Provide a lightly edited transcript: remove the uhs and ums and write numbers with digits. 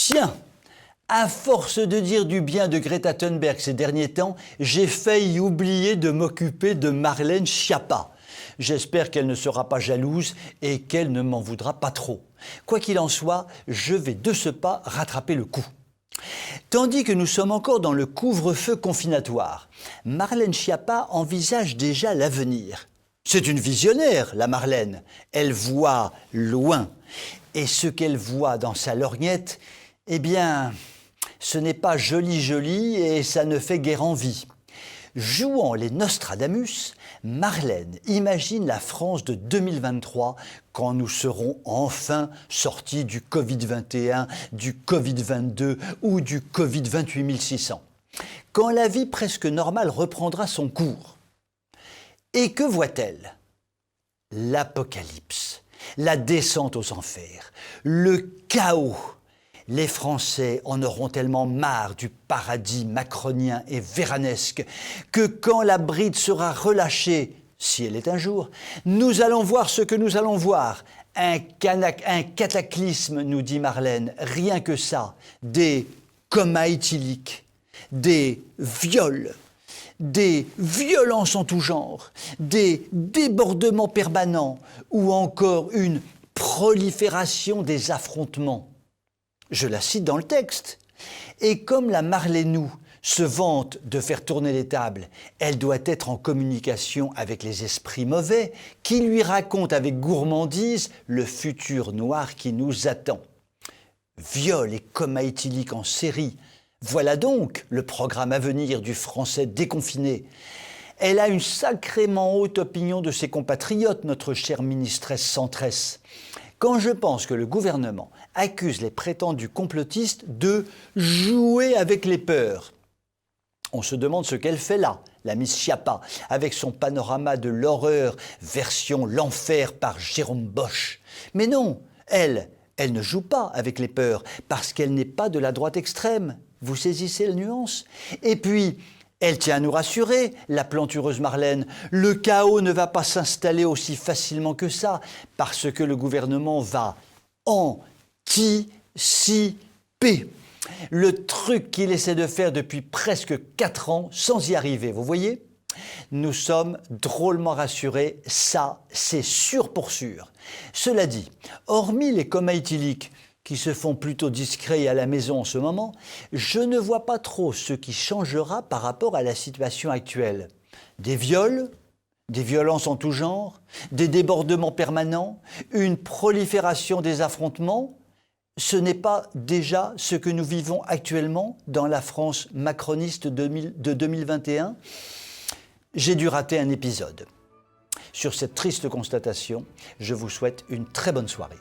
Tiens, à force de dire du bien de Greta Thunberg ces derniers temps, j'ai failli oublier de m'occuper de Marlène Schiappa. J'espère qu'elle ne sera pas jalouse et qu'elle ne m'en voudra pas trop. Quoi qu'il en soit, je vais de ce pas rattraper le coup. Tandis que nous sommes encore dans le couvre-feu confinatoire, Marlène Schiappa envisage déjà l'avenir. C'est une visionnaire, la Marlène. Elle voit loin. Et ce qu'elle voit dans sa lorgnette, eh bien, ce n'est pas joli et ça ne fait guère envie. Jouant les Nostradamus, Marlène imagine la France de 2023 quand nous serons enfin sortis du Covid-21, du Covid-22 ou du Covid-28600. Quand la vie presque normale reprendra son cours. Et que voit-elle? L'apocalypse, la descente aux enfers, le chaos. Les Français en auront tellement marre du paradis macronien et véranesque que quand la bride sera relâchée, si elle est un jour, nous allons voir ce que nous allons voir. Un cataclysme, nous dit Marlène, rien que ça. Des comas éthyliques, des viols, des violences en tout genre, des débordements permanents ou encore une prolifération des affrontements. Je la cite dans le texte. Et comme la Marlénou se vante de faire tourner les tables, elle doit être en communication avec les esprits mauvais qui lui racontent avec gourmandise le futur noir qui nous attend. Viol et coma éthylique en série, voilà donc le programme à venir du Français déconfiné. Elle a une sacrément haute opinion de ses compatriotes, notre chère ministresse centresse. Quand je pense que le gouvernement accuse les prétendus complotistes de jouer avec les peurs, on se demande ce qu'elle fait là, la Miss Schiappa, avec son panorama de l'horreur, version l'enfer par Jérôme Bosch. Mais non, elle ne joue pas avec les peurs, parce qu'elle n'est pas de la droite extrême. Vous saisissez la nuance? Et puis, elle tient à nous rassurer, la plantureuse Marlène. Le chaos ne va pas s'installer aussi facilement que ça, parce que le gouvernement va anticiper. Le truc qu'il essaie de faire depuis presque 4 ans sans y arriver, vous voyez? Nous sommes drôlement rassurés, ça c'est sûr pour sûr. Cela dit, hormis les comas éthyliques, qui se font plutôt discrets et à la maison en ce moment, je ne vois pas trop ce qui changera par rapport à la situation actuelle. Des viols, des violences en tout genre, des débordements permanents, une prolifération des affrontements, ce n'est pas déjà ce que nous vivons actuellement dans la France macroniste de 2021 ? J'ai dû rater un épisode. Sur cette triste constatation, je vous souhaite une très bonne soirée.